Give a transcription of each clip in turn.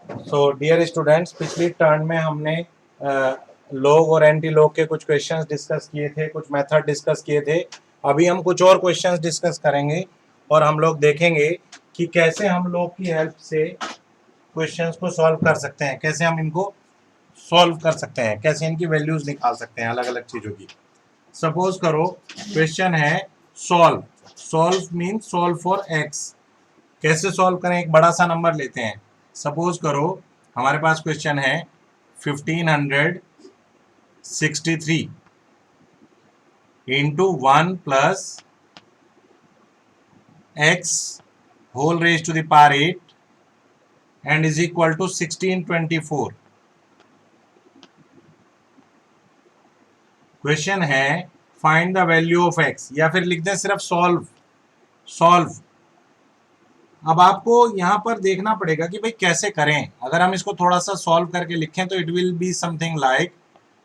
So dear students, पिछली turn में हमने लॉग और एंटी लॉग के कुछ क्वेश्चंस डिस्कस किए थे, कुछ मेथड डिस्कस किए थे। अभी हम कुछ और क्वेश्चंस डिस्कस करेंगे और हम लोग देखेंगे कि कैसे हम लॉग की हेल्प से क्वेश्चंस को सॉल्व कर सकते हैं, कैसे हम इनको सॉल्व कर सकते हैं, कैसे इनकी वैल्यूज निकाल सकते हैं अलग अलग चीज़ों की। सपोज करो क्वेश्चन है solve. Solve mean solve for x. कैसे सॉल्व करें? एक बड़ा सा नंबर लेते हैं। सपोज करो हमारे पास क्वेश्चन है 1563 into 1 plus x whole raise to the power 8 and is equal to 1624। Question है find the value of x, या फिर लिख दें सिर्फ सॉल्व। सॉल्व। अब आपको यहां पर देखना पड़ेगा कि भाई कैसे करें। अगर हम इसको थोड़ा सा सॉल्व करके लिखें तो it will be something like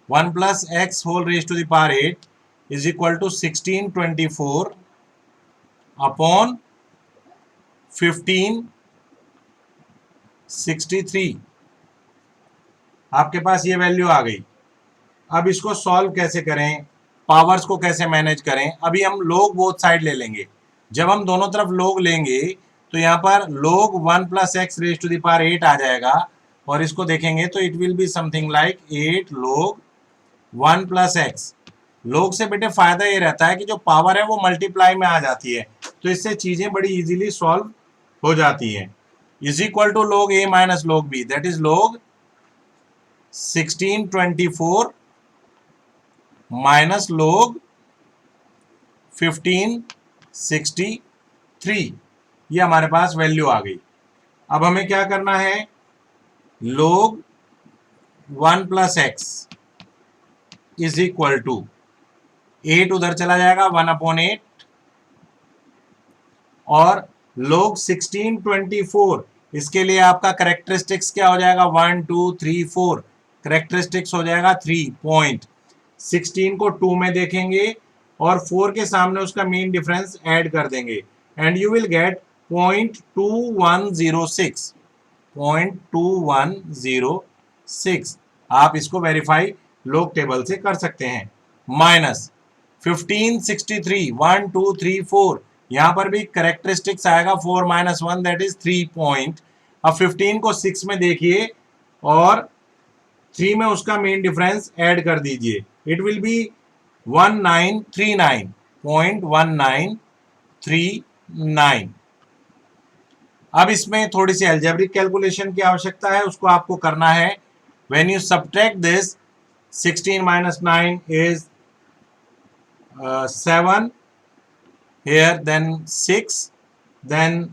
1 plus x whole raise to the power 8 is equal to 1624 upon 1563। आपके पास ये वैल्यू आ गई। अब इसको सॉल्व कैसे करें, पावर्स को कैसे मैनेज करें? अभी हम लोग बोथ साइड ले लेंगे। जब हम दोनों तरफ लोग लेंगे तो यहाँ पर log 1 plus x raise to the power 8 आ जाएगा, और इसको देखेंगे तो it will be something like 8 log 1 plus x. लोग से बेटे फायदा ये रहता है कि जो पावर है वो मल्टीप्लाई में आ जाती है, तो इससे चीजें बड़ी इजीली सॉल्व हो जाती हैं। Is equal to log a minus log b, that is log 1624 minus लोग 1563। ये हमारे पास वैल्यू आ गई। अब हमें क्या करना है? Log 1 plus x is equal to 8 उधर चला जाएगा 1 अपॉन 8, और लोग 1624 इसके लिए आपका करेक्टरिस्टिक्स क्या हो जाएगा? 1 2 3 4। करेक्टरिस्टिक्स हो जाएगा 3 पॉइंट। 16 को 2 में देखेंगे और 4 के सामने उसका मीन डिफरेंस ऐड कर देंगे एंड यू विल गेट 0.2106। 0.2106। आप इसको वेरीफाई लोग टेबल से कर सकते हैं। माइनस 1563 1 2 3 4, यहां पर भी करेक्टरिस्टिक्स आएगा 4 माइनस 1 दैट इज 3 पॉइंट। अब 15 को 6 में देखिए और 3 में उसका मेन डिफरेंस ऐड कर दीजिए, इट विल बी 1939.1939। अब इसमें थोड़ी सी अलजेब्रिक कैलकुलेशन की आवश्यकता है, उसको आपको करना है। When you subtract this 16 minus 9 is 7 here, then 6, then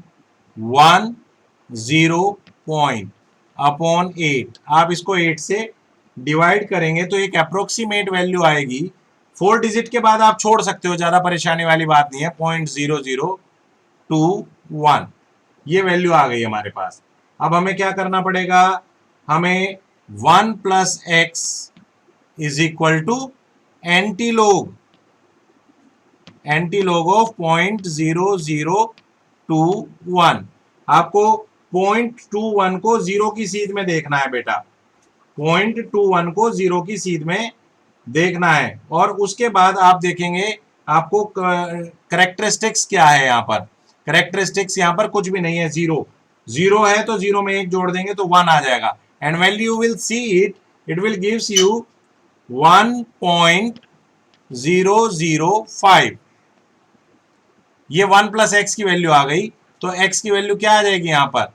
1 0 point upon 8। आप इसको 8 से डिवाइड करेंगे तो एक अप्रोक्सीमेट वैल्यू आएगी। 4 डिजिट के बाद आप छोड़ सकते हो, ज्यादा परेशानी वाली बात नहीं है। 0.0021 ये वैल्यू आ गई हमारे पास। अब हमें क्या करना पड़ेगा? हमें 1 plus x is equal to anti log of 0.0021। आपको 0.21 को जीरो की सीध में देखना है बेटा। 0.21 को जीरो की सीध में देखना है, और उसके बाद आप देखेंगे आपको करेक्टरिस्टिक्स क्या है। यहाँ पर करेक्टरिस्टिक्स यहाँ पर कुछ भी नहीं है, जीरो। जीरो है तो जीरो में एक जोड़ देंगे तो 1 आ जाएगा, and value will see it will gives you 1.005। ये 1 प्लस एक्स की वैल्यू आ गई, तो एक्स की वैल्यू क्या आ जाएगी? यहां पर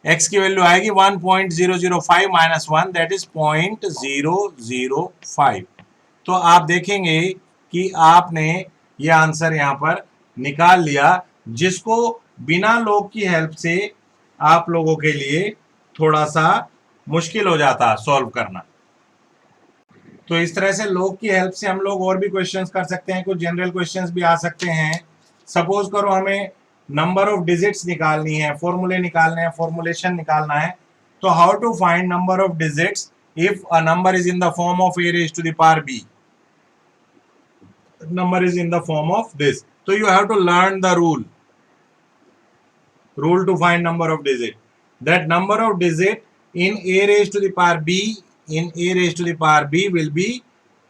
एक्स की वैल्यू आएगी 1.005 माइनस 1 दैट इज 0.005। तो आप देखेंगे कि आपने ये आंसर यहां पर निकाल लिया, जिसको बिना लॉग की हेल्प से आप लोगों के लिए थोड़ा सा मुश्किल हो जाता सॉल्व करना। तो इस तरह से लॉग की हेल्प से हम लोग और भी क्वेश्चंस कर सकते हैं, कुछ जनरल क्वेश्चंस भी आ सकते हैं। सपोज करो हमें नंबर ऑफ डिजिट्स निकालनी है, फॉर्मूले निकालने हैं, फॉर्मुलेशन निकालना है। तो how to find number of digits if a number is in the form of a raised to the power b, number is in the form of this, so you have to learn the rule to find number of digit. that number of digit in a raised to the power b will be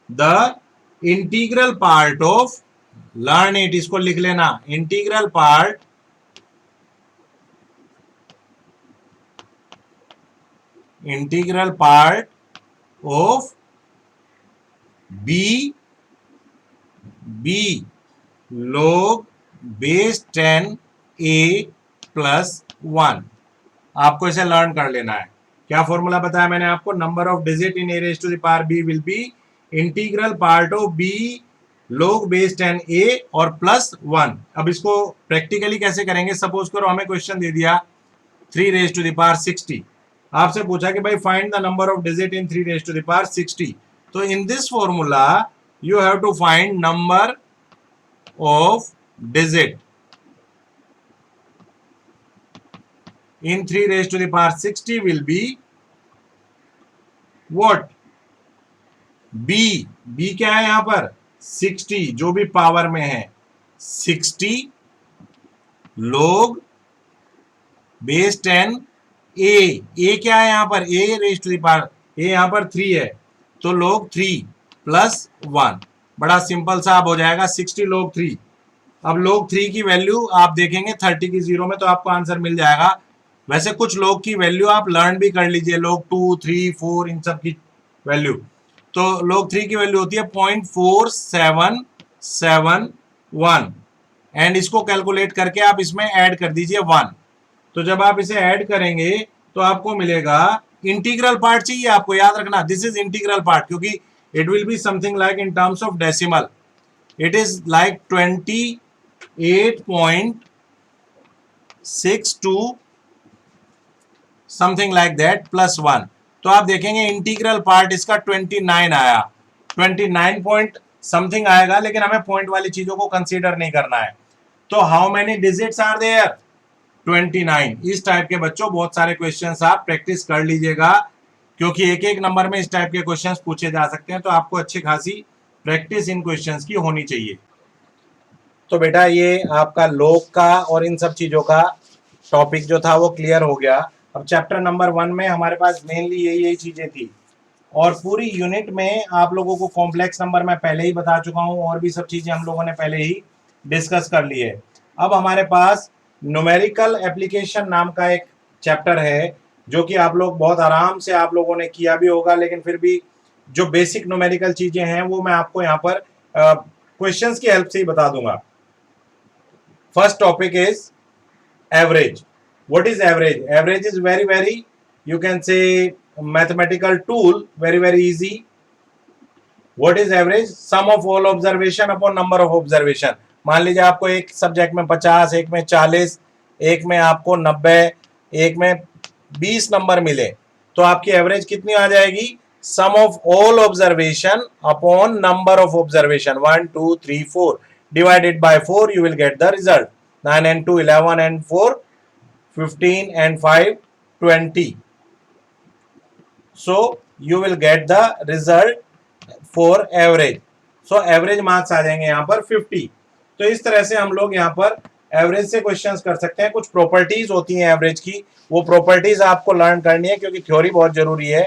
the integral part of, learn it, इसको लिख लेना, integral part of b log base 10 a plus 1। आपको इसे learn कर लेना है। क्या formula बताया मैंने आपको? Number of digit in a raise to the power b will be integral part of b log base 10 a और प्लस 1। अब इसको प्रैक्टिकली कैसे करेंगे? सपोज करो हमें क्वेश्चन दे दिया 3 रेज टू द पावर 60, आपसे पूछा कि भाई find the number of digit in 3 raise to the power 60। तो in this formula you have to find number of digit in 3 raised to the power 60 will be what? b क्या है यहां पर? 60, जो भी पावर में है 60 log base 10 a क्या है यहां पर? a raised to the power, a यहां पर 3 है तो log 3 प्लस 1। बड़ा सिंपल सा अब हो जाएगा 60 log 3। अब log 3 की वैल्यू आप देखेंगे 30 की जीरो में तो आपको आंसर मिल जाएगा। वैसे कुछ लोग की वैल्यू आप लर्न भी कर लीजिए, लोग 2, 3, 4 इन सब की वैल्यू। तो लोग 3 की वैल्यू होती है 0.4771 एंड इसको कैलकुलेट करके आप इसमें ऐड कर दीजिए 1। तो जब आप इसे ऐड करेंगे तो आपको मिलेगा, इंटीग्रल पार्ट चाहिए आपको, याद रखना दिस इज इंटीग्रल पार्ट, क्योंकि it will be something like in terms of decimal, it is like 28.62 something like that plus 1। तो आप देखेंगे इंटीग्रल पार्ट इसका 29 आया, 29 पॉइंट समथिंग आएगा, लेकिन हमें पॉइंट वाली चीजों को कंसीडर नहीं करना है। तो how many digits are there? 29। इस टाइप के बच्चों बहुत सारे क्वेश्चंस आप प्रैक्टिस कर लीजिएगा, क्योंकि एक एक नंबर में इस टाइप के क्वेश्चंस पूछे जा सकते हैं, तो आपको अच्छी खासी प्रैक्टिस इन क्वेश्चंस की होनी चाहिए। तो बेटा ये आपका लोग का और इन सब चीजों का टॉपिक जो था वो क्लियर हो गया। अब चैप्टर नंबर 1 में हमारे पास मेनली यही चीजें थी, और पूरी यूनिट में आप लोगों को कॉम्प्लेक्स नंबर मैं पहले ही बता चुका हूं, और भी सब चीजें हम लोगों ने पहले ही डिस्कस कर ली है। अब हमारे पास न्यूमेरिकल एप्लीकेशन नाम का एक चैप्टर है, जो कि आप लोग बहुत आराम से आप लोगों ने किया भी होगा, लेकिन फिर भी जो बेसिक न्यूमेरिकल चीजें हैं वो मैं आपको यहाँ पर क्वेश्चंस की हेल्प से ही बता दूंगा। First topic is average. What is average? Average is very, you can say mathematical tool, very easy. What is average? Sum of all observation upon number of observation. मान लीजिए आपको एक सब्जेक्ट में 50, एक में 40, एक में आपको 90, एक में 20 नंबर मिले, तो आपकी एवरेज कितनी आ जाएगी? Sum of all observation upon number of observation 1, 2, 3, 4 divided by 4 you will get the result. 9 and 2 11 and 4 15 and 5 20. So you will get the result for average. So average marks आ जाएंगे यहाँ पर 50। तो इस तरह से हम लोग यहाँ पर एवरेज से क्वेश्चंस कर सकते हैं। कुछ प्रॉपर्टीज होती हैं एवरेज की, वो प्रॉपर्टीज आपको लर्न करनी है, क्योंकि थ्योरी बहुत जरूरी है।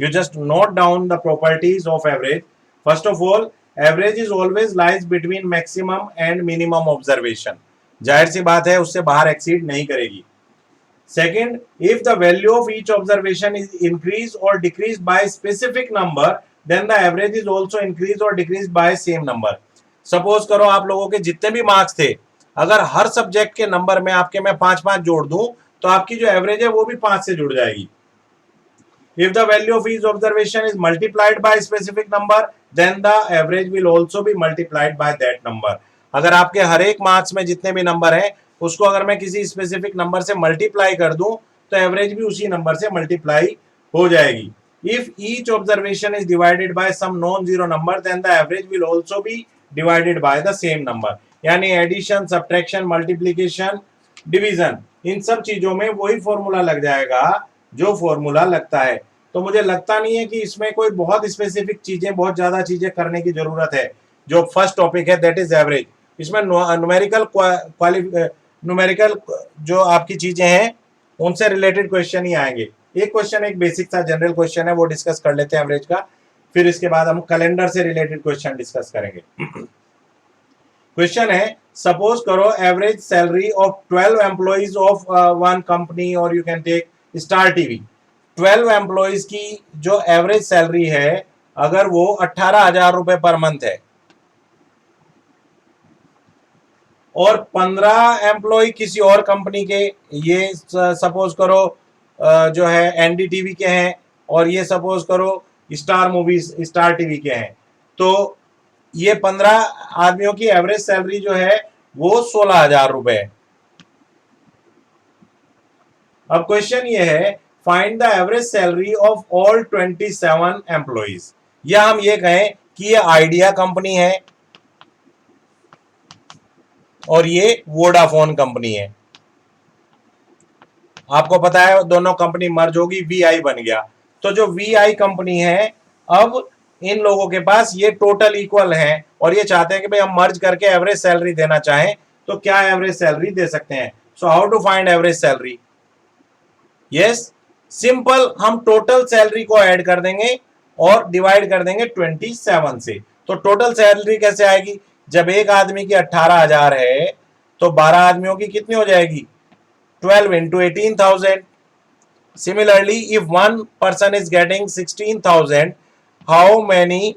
You just note down the properties of average. First of all, average is always lies between maximum and minimum observation. जाहिर सी बात है उससे बाहर एक्सीड नहीं करेगी। Second, if the value of each observation is increased or decreased by specific number, then the average is also increased or decreased by same number. Suppose करो आप लोगों के जितने भी मार्क्स थे, अगर हर सब्जेक्ट के नंबर में आपके मैं 5-5 जोड़ दूं, तो आपकी जो एवरेज है वो भी 5 से जुड़ जाएगी। If the value of each observation is multiplied by specific number, then the average will also be multiplied by that number. अगर आपके हर एक मार्क्स में जितने भी नंबर हैं उसको अगर मैं किसी स्पेसिफिक नंबर से मल्टीप्लाई कर दूं, तो एवरेज भी उसी नंबर से मल्टीप्लाई हो जाएगी। If each observation is divided by some non zero number, then the average will also be divided by the same number. यानी एडिशन, सब्ट्रैक्शन, मल्टीप्लिकेशन, डिवीजन, इन सब चीजों में वही फॉर्मूला लग जाएगा जो फॉर्मूला लगता है। तो मुझे लगता नहीं है कि इसमें कोई बहुत स्पेसिफिक चीजें, बहुत ज्यादा चीजें करने की जरूरत है। जो फर्स्ट टॉपिक है दैट इज एवरेज। इसमें न्यूमेरिकल जो आपकी चीजें हैं उनसे रिलेटेड क्वेश्चन ही आएंगे। एक क्वेश्चन एक बेसिक सा जनरल क्वेश्चन है, वो डिस्कस कर लेते हैं एवरेज का, फिर इसके बाद हम कैलेंडर से रिलेटेड क्वेश्चन डिस्कस करेंगे। क्वेश्चन है, सपोज करो average salary of 12 employees of one company, और you can take star TV. 12 employees की जो एवरेज सैलरी है, अगर वो 18,000 रुपए पर मंथ है, और 15 एम्प्लॉय किसी और कंपनी के, ये सपोज करो जो है एनडीटीवी के हैं, और ये सपोज करो स्टार मूवीज स्टार टीवी के हैं, तो ये 15 आदमियों की एवरेज सैलरी जो है वो 16,000 रुपए है। अब क्वेश्चन ये है, find the average salary of all 27 employees. या हम ये कहें कि ये आइडिया कंपनी है और ये वोडाफोन कंपनी है। आपको पता है दोनों कंपनी मर्ज होगी, वीआई बन गया। तो जो वीआई कंपनी है, अब इन लोगों के पास ये टोटल इक्वल है, और ये चाहते हैं कि भाई हम मर्ज करके एवरेज सैलरी देना चाहें तो क्या एवरेज सैलरी दे सकते हैं। So how to find average salary? Yes, simple, हम टोटल सैलरी को ऐड कर देंगे और डिवाइड कर देंगे 27 से। तो टोटल सैलरी कैसे आएगी? जब एक आदमी की 18,000 है तो 12 आदमियों की कितनी हो जाएगी? 12 into 18,000. Similarly, if one person is getting 16,000, how many?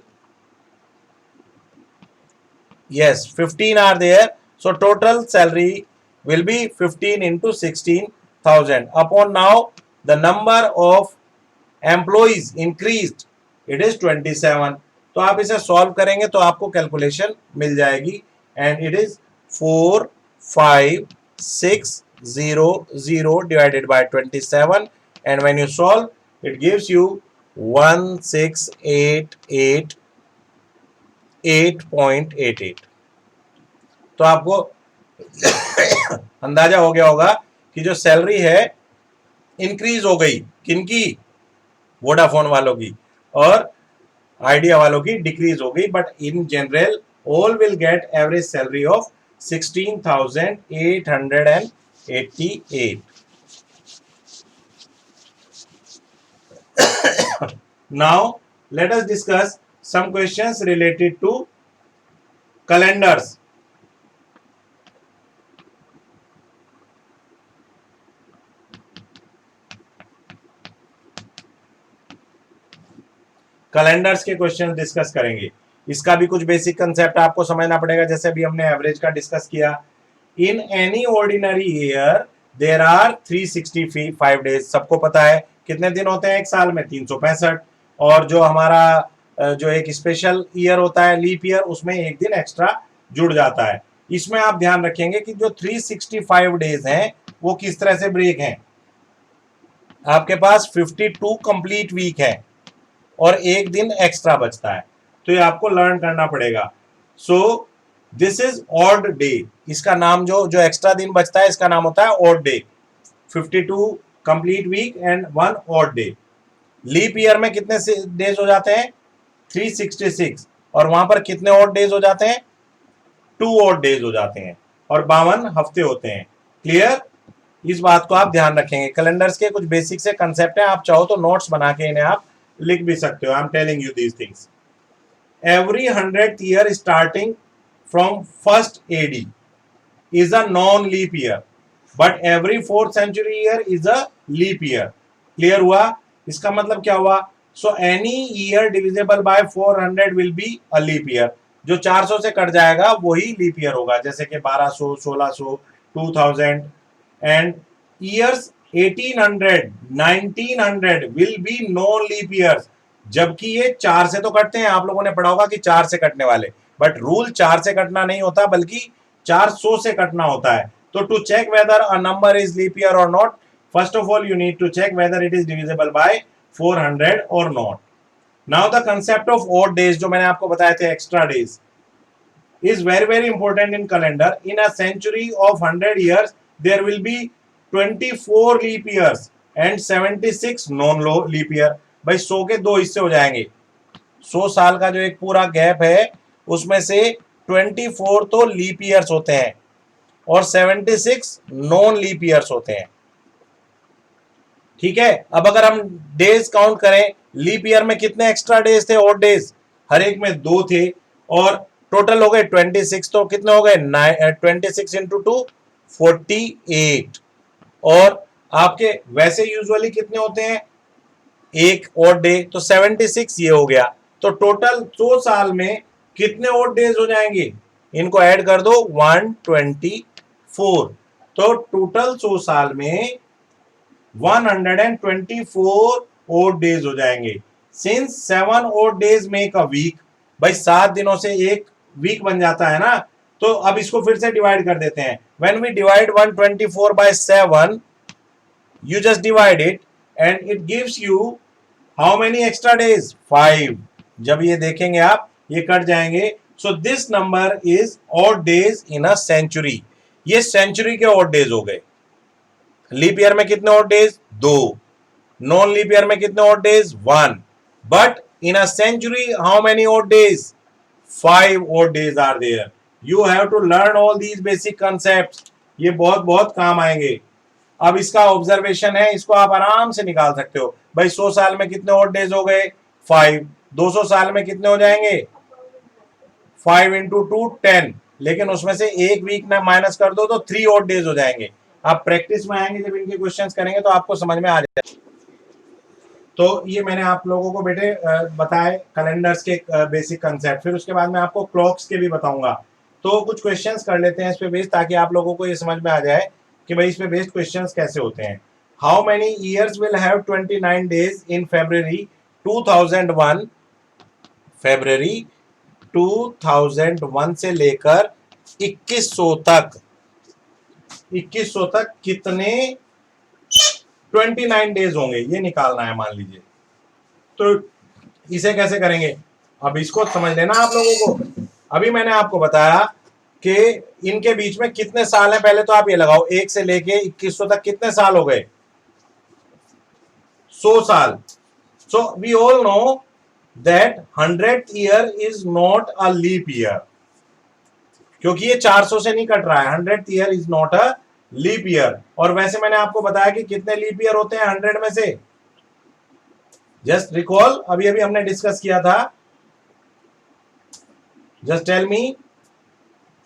Yes, 15 are there. So total salary will be 15 into 16,000. Upon now the number of employees increased, it is 27. तो आप इसे सॉल्व करेंगे तो आपको कैलकुलेशन मिल जाएगी, and it is 4,5,6,0,0 divided by 27, and when you solve it gives you 1,688.88. तो आपको अंदाजा हो गया होगा कि जो सैलरी है इंक्रीज हो गई, किनकी? वोडाफोन वालों की, और आइडिया वालों की डिक्रीज हो गई। But in general all will get average salary of 16,888. Now let us discuss some questions related to calendars. Calendars के क्वेश्चन डिस्कस करेंगे। इसका भी कुछ बेसिक कंसेप्ट आपको समझना पड़ेगा, जैसे अभी हमने एवरेज का डिस्कस किया। In any ordinary year there are 365 days. सबको पता है कितने दिन होते हैं एक साल में? 365। और जो हमारा जो एक स्पेशल ईयर होता है लीप ईयर, उसमें एक दिन एक्स्ट्रा जुड़ जाता है। इसमें आप ध्यान रखेंगे कि जो 365 डेज हैं वो किस तरह से ब्रेक हैं। आपके पास 52 कंप्लीट वीक है और एक दिन एक्स्ट्रा बचता है, तो ये आपको लर्न करना पड़ेगा। So this is odd day. इसका नाम जो एक्स्ट्रा दिन बचता है, इसका नाम होता है odd day. 52 complete week and 1 odd day. Leap year में कितने डेज हो जाते हैं? 366। और वहां पर कितने ऑड डेज हो जाते हैं? 2 ऑड डेज हो जाते हैं, और 52 हफ्ते होते हैं। क्लियर? इस बात को आप ध्यान रखेंगे। कैलेंडर्स के कुछ बेसिक से कंसेप्ट हैं, आप चाहो तो नोट्स बना के इन्हें आप लिख भी सकते हो। I am telling you these things. Every 100th year starting from 1st AD is a non-leap year, but every 4th century year is a leap year. Clear हुआ? इसका मतलब क्या हुआ? So any year divisible by 400 will be a leap year. जो 400 से cut जाएगा वही leap year होगा, जैसे कि 1200, 1600, 2000, and years 1800, 1900 will be non-leap years. जबकि ये 4 से तो कटते हैं, आप लोगों ने पढ़ा होगा कि 4 से कटने वाले, बट रूल 4 से कटना नहीं होता बल्कि 400 से कटना होता है। तो to check whether a number is leap year और not, first of all you need to check whether it is divisible by 400 और not. Now the concept of odd days, जो मैंने आपको बताए थे extra days, is very important in calendar. In a century of 100 years there will be 24 leap years and 76 non leap year. भाई 100 के 2 हिस्से हो जाएंगे। 100 साल का जो एक पूरा गैप है उसमें से 24 तो लीप ईयर्स होते हैं और 76 नॉन लीप ईयर्स होते हैं। ठीक है। अब अगर हम डेज काउंट करें, लीप ईयर में कितने एक्स्ट्रा डेज थे, और डेज हर एक में 2 थे, और टोटल हो गए 26। तो कितने हो गए 26 इंटू 2 48। और आपके वैसे यूजुअली कितने होते हैं, एक और डे, तो 76 ये हो गया। तो टोटल 100 साल में कितने और डेज हो जाएंगे, इनको ऐड कर दो 124। तो टोटल 100 साल में 124 और डेज हो जाएंगे। सिंस 7 और डेज मेक अ वीक, भाई 7 दिनों से एक वीक बन जाता है ना। तो अब इसको फिर से डिवाइड कर देते हैं। When we divide 124 by 7, you just divide it and it gives you how many extra days, 5। जब ये देखेंगे आप, ये कट जाएंगे। So this number is odd days in a century। ये सेंचुरी के odd days हो गए। लीप ईयर में कितने odd days, 2। Non leap year में कितने odd days, 1। But in a century how many odd days, 5 odd days are there। you have to learn all these basic concepts। ये बहुत बहुत काम आएंगे। अब इसका ऑब्जर्वेशन है, इसको आप आराम से निकाल सकते हो। भाई 100 साल में कितने odd days हो गए, 5। 200 साल में कितने हो जाएंगे, 5 इंटू 2 10। लेकिन उसमें से एक वीक ना माइनस कर दो तो 3 odd days हो जाएंगे। आप प्रैक्टिस में आएंगे, जब इनके क्वेश्चंस करेंगे तो आपको समझ में आ जाएगा। तो ये मैंने आप लोगों को बेटे बताए कैलेंडर्स के बेसिक कंसेप्ट। फिर उसके बाद मैं आपको क्लॉक्स के भी बताऊंगा। तो कुछ क्वेश्चंस कर लेते हैं इस पे बेस्ड, ताकि आप लोगों को ये समझ में आ जाए कि भाई इस पे बेस्ड क्वेश्चंस कैसे होते हैं। How many years will have 29 days in February 2001। February 2001 से लेकर 2100 तक, 2100 तक कितने 29 डेज होंगे, ये निकालना है मान लीजिए। तो इसे कैसे करेंगे, अब इसको समझ लेना आप लोगों को। अभी मैंने आपको बताया कि इनके बीच में कितने साल हैं, पहले तो आप ये लगाओ, 1 से लेके 2100 तक कितने साल हो गए, 100 साल। So we all know that 100th year is not a leap year, क्योंकि ये 400 से नहीं कट रहा है। 100th year is not a leap year. और वैसे मैंने आपको बताया कि कितने लीप ईयर होते हैं 100 में से, जस्ट रिकॉल, अभी अभी हमने डिस्कस किया था। Just tell me.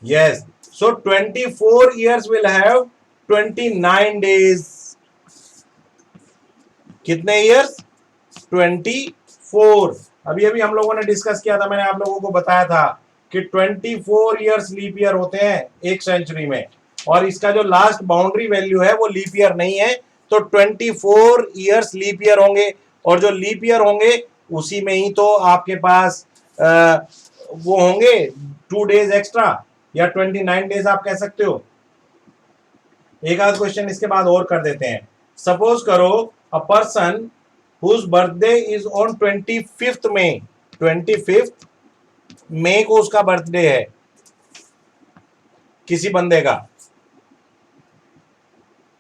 Yes, so 24 years will have 29 days। कितने ईयर्स, 24। अभी अभी हम लोगों ने डिस्कस किया था, मैंने आप लोगों को बताया था कि 24 ईयर्स लीप ईयर होते हैं एक सेंचुरी में, और इसका जो लास्ट बाउंड्री वैल्यू है वो लीप ईयर नहीं है। तो 24 ईयर्स लीप ईयर होंगे, और जो लीप ईयर होंगे उसी में ही तो आपके पास वो होंगे 2 डेज एक्स्ट्रा, या 29 डेज आप कह सकते हो। एक आध क्वेश्चन इसके बाद और कर देते हैं। सपोज करो a person whose birthday is on 25th May, 25th मई को उसका बर्थडे है किसी बंदे का,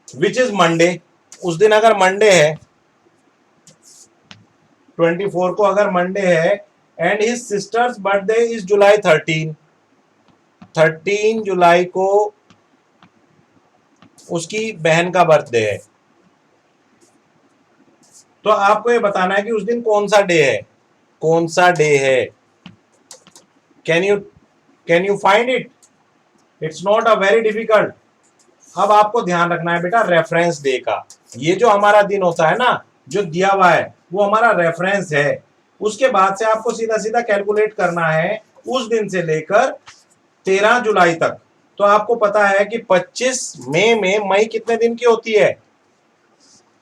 विच इज मंडे। उस दिन अगर मंडे है, 24 को अगर मंडे है, and his sister's birthday is July 13, 13 जुलाई को उसकी बहन का बर्थडे है। तो आपको ये बताना है कि उस दिन कौन सा डे है, कौन सा डे है। Can you find it, it's not a very difficult. अब आपको ध्यान रखना है बेटा रेफरेंस डे का। ये जो हमारा दिन होता है ना, जो दिया हुआ है वो हमारा रेफरेंस है। उसके बाद से आपको सीधा सीधा कैलकुलेट करना है उस दिन से लेकर 13 जुलाई तक। तो आपको पता है कि 25 मई में, मई कितने दिन की होती है,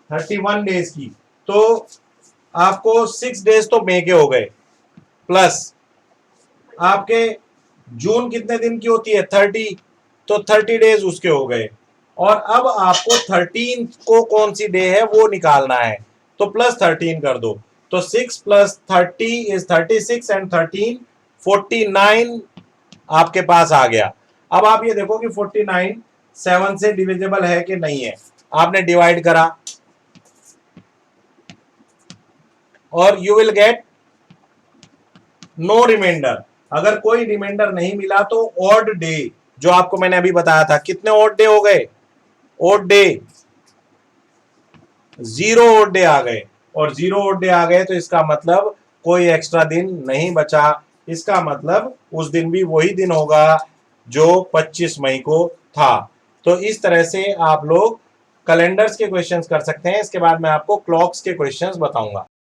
31 डेज की। तो आपको 6 डेज तो मई के हो गए, प्लस आपके जून कितने दिन की होती है, 30, तो 30 डेज उसके हो गए। और अब आपको 13 को कौन सी डे है वो निकालना है, तो प्लस 13 कर दो। तो 6 प्लस 30 इज 36 एंड 13 49 आपके पास आ गया। अब आप ये देखो कि 49 7 से डिविजिबल है कि नहीं है। आपने डिवाइड करा और you will get no reminder. अगर कोई रिमाइंडर नहीं मिला तो ऑड डे, जो आपको मैंने अभी बताया था, कितने ऑड डे हो गए, odd day zero odd day आ गए, और जीरो ओड डे आ गए तो इसका मतलब कोई एक्स्ट्रा दिन नहीं बचा। इसका मतलब उस दिन भी वही दिन होगा जो 25 मई को था। तो इस तरह से आप लोग कैलेंडर्स के क्वेश्चंस कर सकते हैं। इसके बाद मैं आपको क्लॉक्स के क्वेश्चंस बताऊंगा।